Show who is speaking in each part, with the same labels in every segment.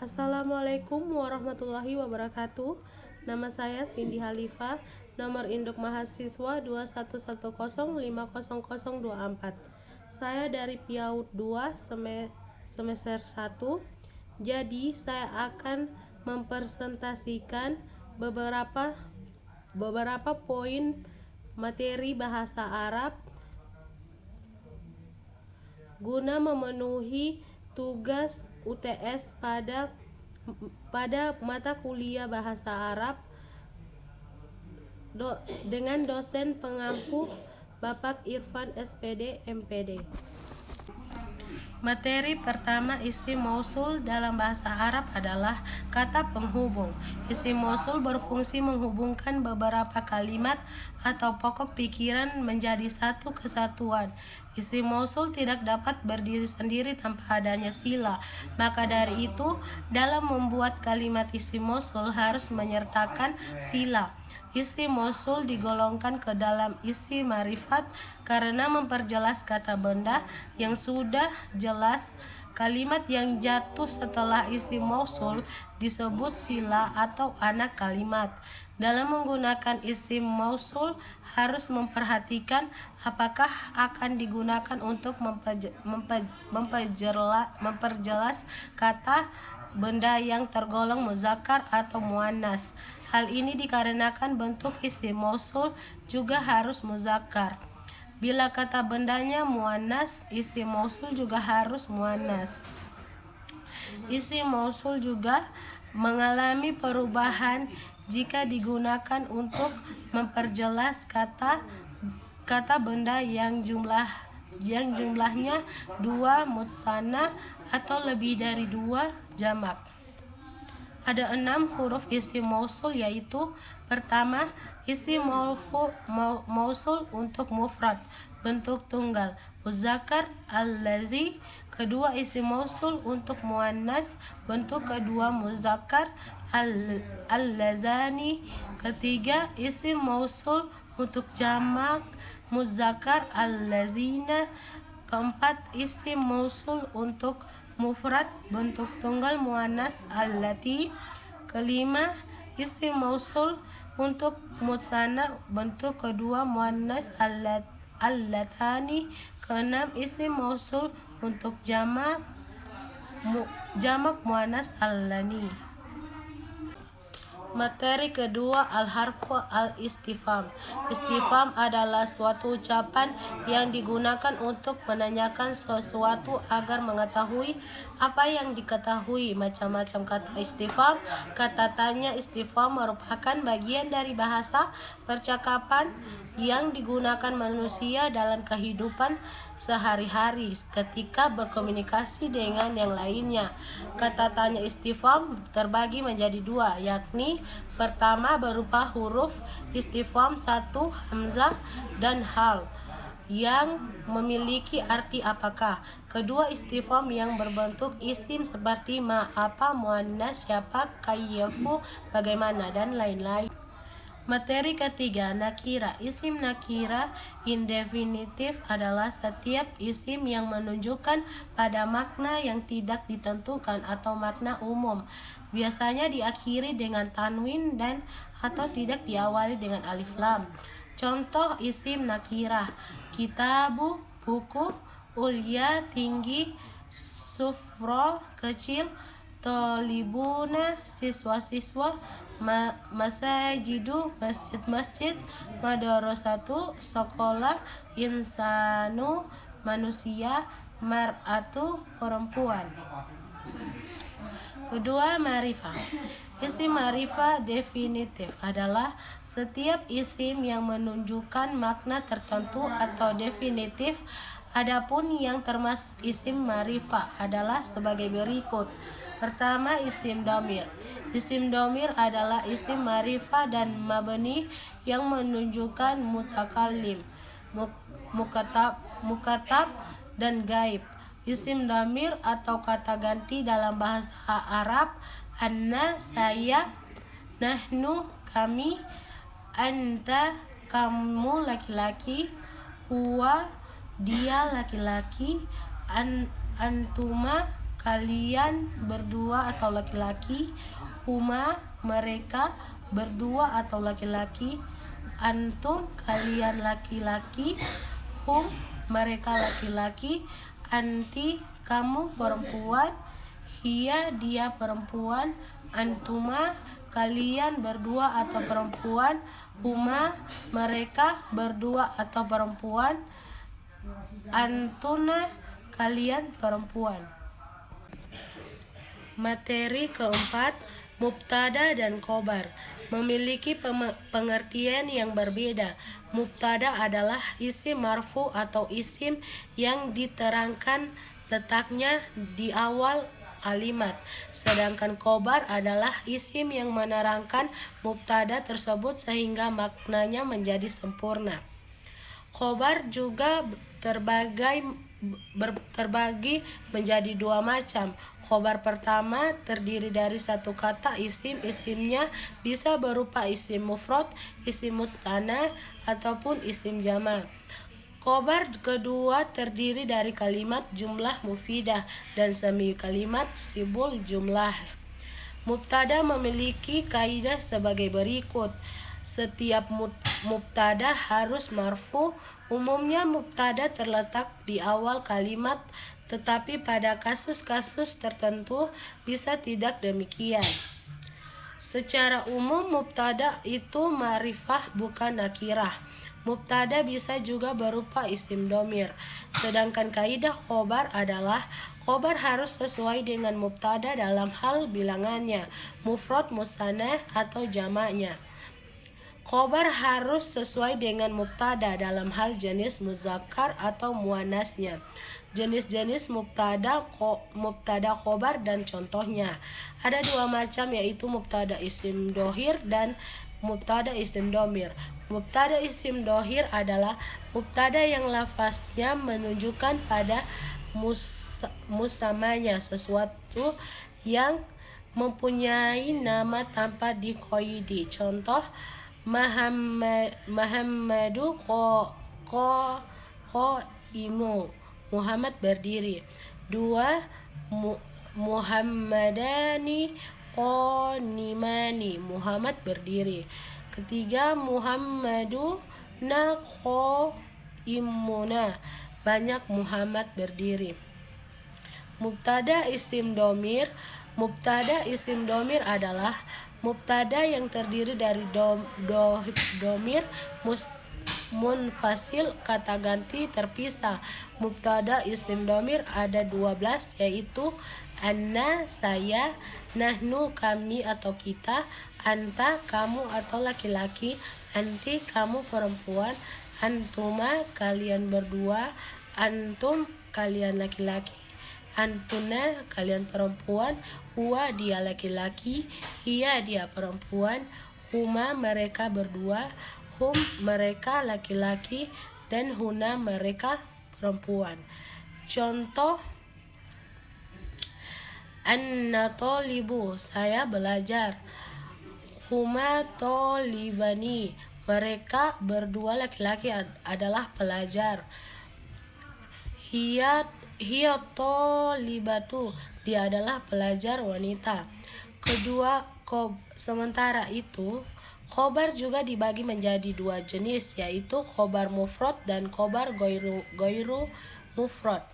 Speaker 1: Assalamualaikum warahmatullahi wabarakatuh. Nama saya Cindy Halifah, nomor induk mahasiswa 2110500024. Saya dari PIAUD 2 semester 1. Jadi saya akan mempresentasikan beberapa poin materi bahasa Arab guna memenuhi tugas UTS pada mata kuliah bahasa Arab dengan dosen pengampu Bapak Irfan SPD MPD. Materi pertama, isim mausul dalam bahasa Arab adalah kata penghubung. Isim mausul berfungsi menghubungkan beberapa kalimat atau pokok pikiran menjadi satu kesatuan. Isim mausul tidak dapat berdiri sendiri tanpa adanya sila. Maka dari itu, dalam membuat kalimat isim mausul harus menyertakan sila. Isim mausul digolongkan ke dalam isim ma'rifat karena memperjelas kata benda yang sudah jelas. Kalimat yang jatuh setelah isim mausul disebut sila atau anak kalimat. Dalam menggunakan isim mausul harus memperhatikan apakah akan digunakan untuk memperjelas kata benda yang tergolong muzakkar atau muannas. Hal ini dikarenakan bentuk isim mausul juga harus muzakkar. Bila kata bendanya muannas, isim mausul juga harus muannas. Isim mausul juga mengalami perubahan jika digunakan untuk memperjelas kata benda yang jumlahnya 2 mutsanna atau lebih dari 2 jamak. Ada 6 huruf isim mausul, yaitu pertama, isim mausul untuk mufrad bentuk tunggal muzakkar allazi. Kedua, isim mausul untuk muannas bentuk kedua muzakkar allazani. Ketiga, isim mausul untuk jamak muzakkar allazina. Keempat, isim mausul untuk mufrad bentuk tunggal muannas allati. Kelima, isim mausul untuk musanna bentuk kedua muannas allatani. Keenam, isim mausul untuk jamak muannas allani. Materi kedua, al-harfu al-istifham. Istifham adalah suatu ucapan yang digunakan untuk menanyakan sesuatu agar mengetahui apa yang diketahui. Macam-macam kata istifham. Kata tanya istifham merupakan bagian dari bahasa percakapan yang digunakan manusia dalam kehidupan sehari-hari ketika berkomunikasi dengan yang lainnya. Kata tanya istifham terbagi menjadi 2, yakni pertama berupa huruf istifham 1 hamzah dan hal yang memiliki arti apakah. Kedua, istifham yang berbentuk isim seperti ma, apa, muannas, siapa, kayyafu, bagaimana, dan lain-lain. Materi ketiga, nakira. Isim nakira indefinitif adalah setiap isim yang menunjukkan pada makna yang tidak ditentukan atau makna umum. Biasanya diakhiri dengan tanwin dan atau tidak diawali dengan alif lam. Contoh isim nakirah: kitabu, buku, ulya, tinggi, sufro, kecil, tolibuna, siswa-siswa, masajidu, masjid-masjid, madrasatu, sekolah, insanu, manusia, mar'atu, perempuan. Kedua, ma'rifah. Isim ma'rifah definitif adalah setiap isim yang menunjukkan makna tertentu atau definitif. Adapun yang termasuk isim ma'rifah adalah sebagai berikut. Pertama, isim dhamir. Isim dhamir adalah isim ma'rifah dan mabni yang menunjukkan mutakallim, mukatab, dan gaib. Isim dhamir atau kata ganti dalam bahasa Arab: anna, saya, nahnu, kami, anta, kamu, laki-laki, huwa, dia, laki-laki, antuma, kalian berdua atau laki-laki, huma mereka berdua atau laki-laki, antum kalian laki-laki, hum mereka laki-laki, anti kamu perempuan, hiya dia perempuan, antuma kalian berdua atau perempuan, huma mereka berdua atau perempuan, antuna kalian perempuan. Materi keempat, mubtada dan khobar memiliki pengertian yang berbeda. Mubtada adalah isim marfu atau isim yang diterangkan letaknya di awal kalimat, sedangkan khobar adalah isim yang menerangkan mubtada tersebut sehingga maknanya menjadi sempurna. Khobar juga terbagi menjadi dua macam. Khobar pertama terdiri dari satu kata isim. Isimnya bisa berupa isim mufrad, isim musanna, ataupun isim jama'. Khobar kedua terdiri dari kalimat jumlah mufidah dan semi kalimat sibul jumlah. Mubtada memiliki kaidah sebagai berikut. Setiap mubtada harus marfu. Umumnya mubtada terletak di awal kalimat, tetapi pada kasus-kasus tertentu bisa tidak demikian. Secara umum mubtada itu ma'rifah bukan nakirah. Mubtada bisa juga berupa isim domir. Sedangkan kaidah khobar adalah khobar harus sesuai dengan mubtada dalam hal bilangannya, mufrad, musanna, atau jamaknya. Khobar harus sesuai dengan mubtada dalam hal jenis muzakkar atau muannasnya. Jenis-jenis mubtada khobar dan contohnya. Ada dua macam, yaitu mubtada isim dohir dan mubtada isim domir. Mubtada isim dohir adalah mubtada yang lafaznya menunjukkan pada musamanya, sesuatu yang mempunyai nama tanpa dikoidi. Contoh, Muhammadu qaimu, Muhammad berdiri. 2. Muhammadani qanimani, Muhammad berdiri. 3. Muhammaduna qaimuna, banyak Muhammad berdiri. Mubtada isim domir. Mubtada isim domir adalah mubtada yang terdiri dari domir munfasil, kata ganti terpisah. Mubtada isim domir ada 12, yaitu anna saya, nahnu kami atau kita, anta kamu atau laki-laki, anti kamu perempuan, antuma kalian berdua, antum kalian laki-laki, antuna kalian perempuan, huwa dia laki-laki, hiya dia perempuan, huma mereka berdua, hum mereka laki-laki, dan huna mereka perempuan. Contoh, anna tolibu, saya belajar. Huma tolibani, mereka berdua laki-laki adalah pelajar. Hiya tolibatu, dia adalah pelajar wanita. Sementara itu, khobar juga dibagi menjadi dua jenis, yaitu khobar mufrad dan khobar goiru mufrad.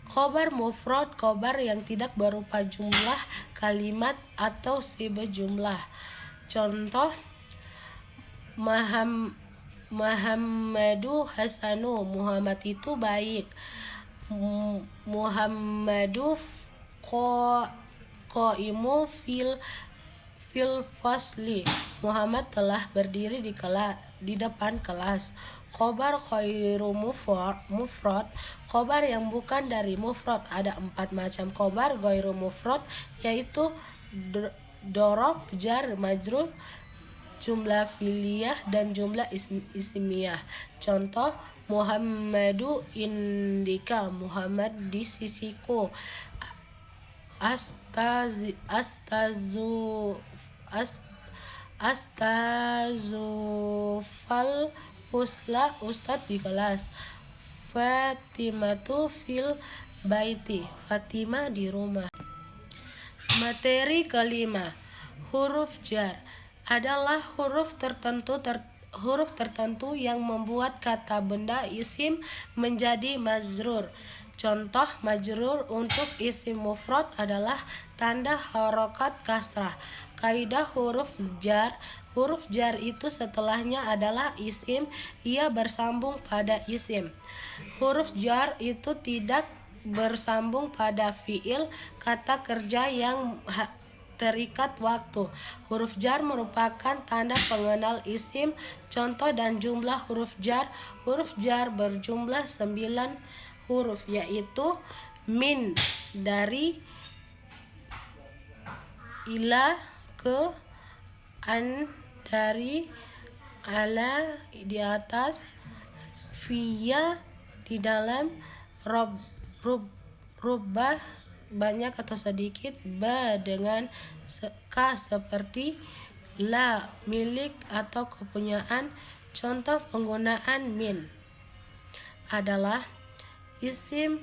Speaker 1: Khobar mufrad, khobar yang tidak berupa jumlah kalimat atau sibuk jumlah. Contoh, Muhammadu hasanu, Muhammad itu baik. Muhammadu qaimu fil fasli, Muhammad telah berdiri di depan kelas. Khobar khairu mufrad, khobar yang bukan dari mufrad. Ada 4 macam khobar ghairu mufrad, yaitu dorof, jar, majrur, jumlah fi'liyah, dan jumlah ismiyah. Contoh, Muhammadu indika, Muhammad di sisiku. Astazufal fusla, ustadz di kelas. Fatimatu fil baiti, Fatimah di rumah. Materi kelima, huruf jar adalah huruf tertentu yang membuat kata benda isim menjadi majrur. Contoh majrur untuk isim mufrad adalah tanda harokat kasrah. Kaidah huruf jar itu setelahnya adalah isim, ia bersambung pada isim. Huruf jar itu tidak bersambung pada fiil, kata kerja yang terikat waktu. Huruf jar merupakan tanda pengenal isim. Contoh dan jumlah huruf jar berjumlah 9 huruf, yaitu min, dari, ila, ke, an, dari, ala, di atas, fiya, di dalam, rubah, banyak atau sedikit, ba, dengan, ka, seperti, la, milik atau kepunyaan. Contoh penggunaan min adalah isim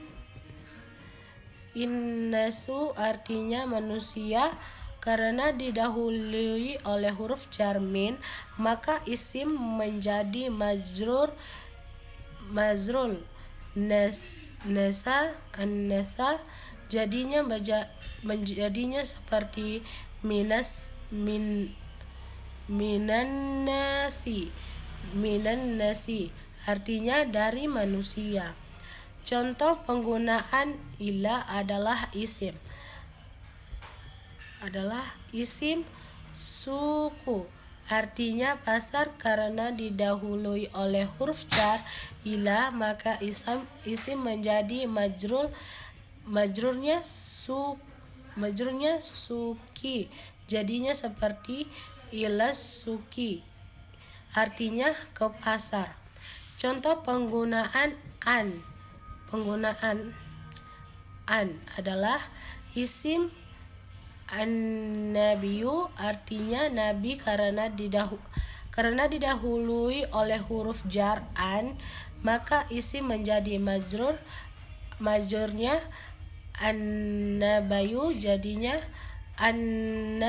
Speaker 1: innasu, artinya manusia. Karena didahului oleh huruf jar min, maka isim menjadi majrul. Nasa, an-nasa, jadinya seperti minan nasi, artinya dari manusia. Contoh penggunaan ila adalah isim suku, artinya pasar. Karena didahului oleh huruf jar ila, maka isim menjadi majrurnya suki, jadinya seperti ila suki, artinya ke pasar. Contoh penggunaan an adalah isim an-nabiyu, artinya nabi. Karena didahului oleh huruf jar an, maka isim menjadi majrurnya an-nabayu, jadinya anin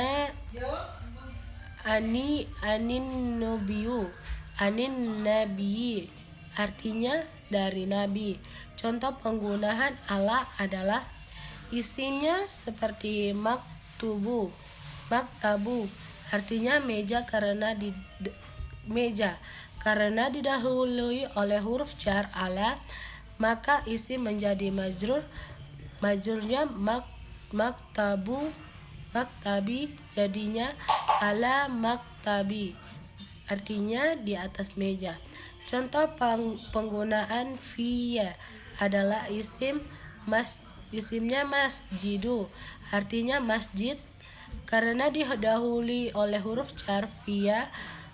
Speaker 1: nabi, artinya dari nabi. Contoh penggunaan ala adalah isimnya seperti maktabu, artinya meja. Karena didahului oleh huruf jar ala, maka isim menjadi majrurnya maktabi, jadinya ala maktabi, artinya di atas meja. Contoh penggunaan fiya adalah isimnya masjidu, artinya masjid. Karena didahului oleh huruf jar fiya,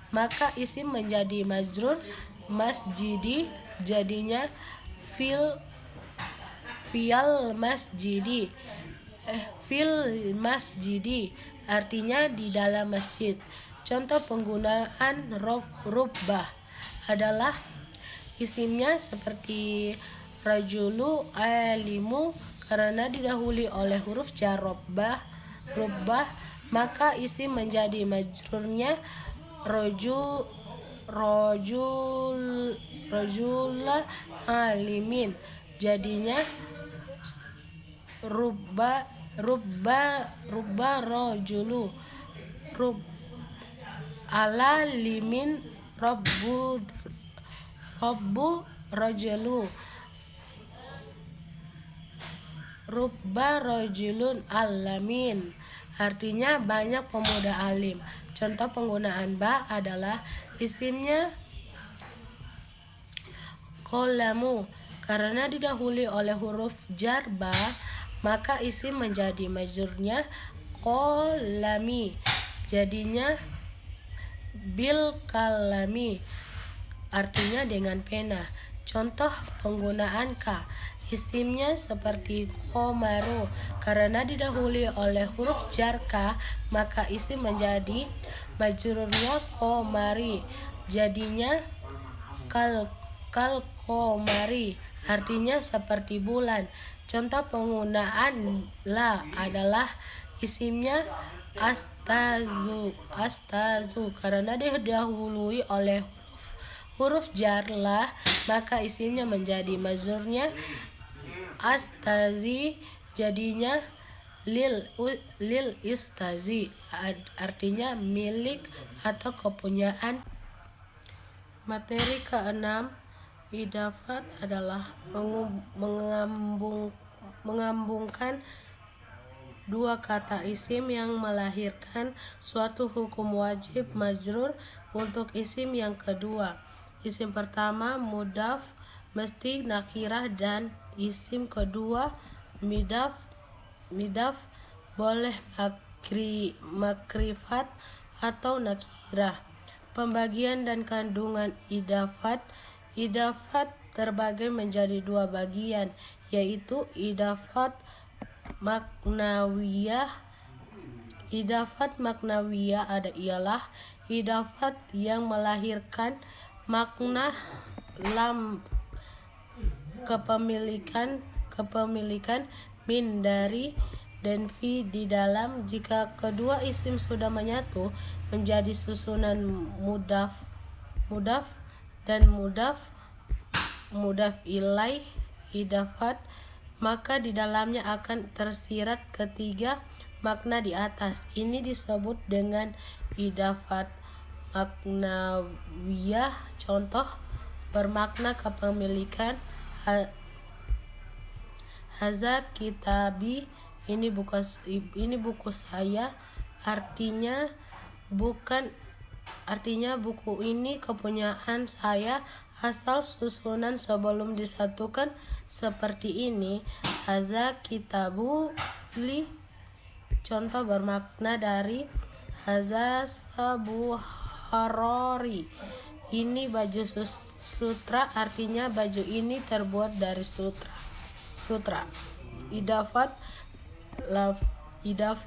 Speaker 1: maka isim menjadi majrur masjidi, jadinya fil masjidi, artinya di dalam masjid. Contoh penggunaan rubbah adalah isimnya seperti rajulu alimu. Karena didahului oleh huruf jar rubbah, maka isim menjadi majrurnya rajula alimin, jadinya rubba rajulu, ala limin rabbu rajulu, rubba rajulun alamin, artinya banyak pemuda alim. Contoh penggunaan ba adalah isimnya qalamu. Karena didahului oleh huruf jar ba, maka isim menjadi majrurnya qalami, jadinya bil kalami, artinya dengan pena. Contoh penggunaan ka, isimnya seperti komaru. Karena didahului oleh huruf jar ka, maka isim menjadi majrurnya komari, jadinya kal komari, artinya seperti bulan. Contoh penggunaan la adalah isimnya astazu karena didahului oleh huruf jar la, maka isimnya menjadi mazurnya astazi, jadinya lil istazi, artinya milik atau kepunyaan. Materi keenam, idafat adalah menggabungkan dua kata isim yang melahirkan suatu hukum wajib majrur untuk isim yang kedua. Isim pertama mudaf mesti nakirah dan isim kedua midaf boleh makrifat atau nakirah. Pembagian dan kandungan idafat terbagi menjadi dua bagian, yaitu idafat maknawiyah. Idafat maknawiyah ialah idafat yang melahirkan makna lam kepemilikan min dari dan fi di dalam. Jika kedua isim sudah menyatu menjadi susunan mudaf dan mudaf ilaih idafat, maka di dalamnya akan tersirat ketiga makna di atas. Ini disebut dengan idafat maknawiyah. Contoh bermakna kepemilikan, haza kitabi, ini buku saya, artinya buku ini kepunyaan saya. Asal susunan sebelum disatukan seperti ini, haza kitabu li, contoh bermakna dari haza sabu harori, ini baju sutra, artinya baju ini terbuat dari sutra. Idafat lafdiyah,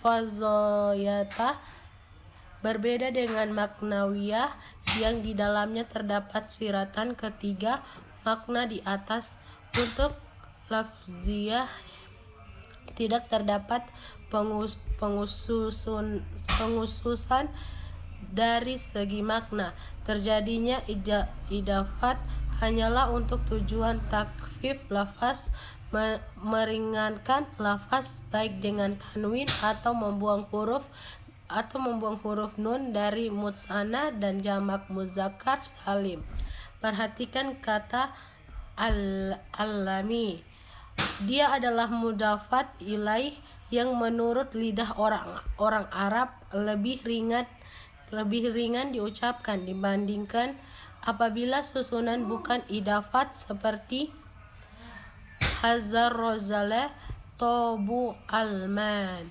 Speaker 1: fazoyata berbeda dengan maknawiyah yang di dalamnya terdapat siratan ketiga makna di atas. Untuk lafziyah tidak terdapat pengususan dari segi makna. Terjadinya idafat hanyalah untuk tujuan takfif lafaz, meringankan lafaz baik dengan tanwin atau membuang huruf nun dari mutsana dan jamak muzakkar salim. Perhatikan kata al-alami. Dia adalah mudafat ilaih yang menurut lidah orang Arab lebih ringan diucapkan dibandingkan apabila susunan bukan idafat seperti hazar rozale tobu alman.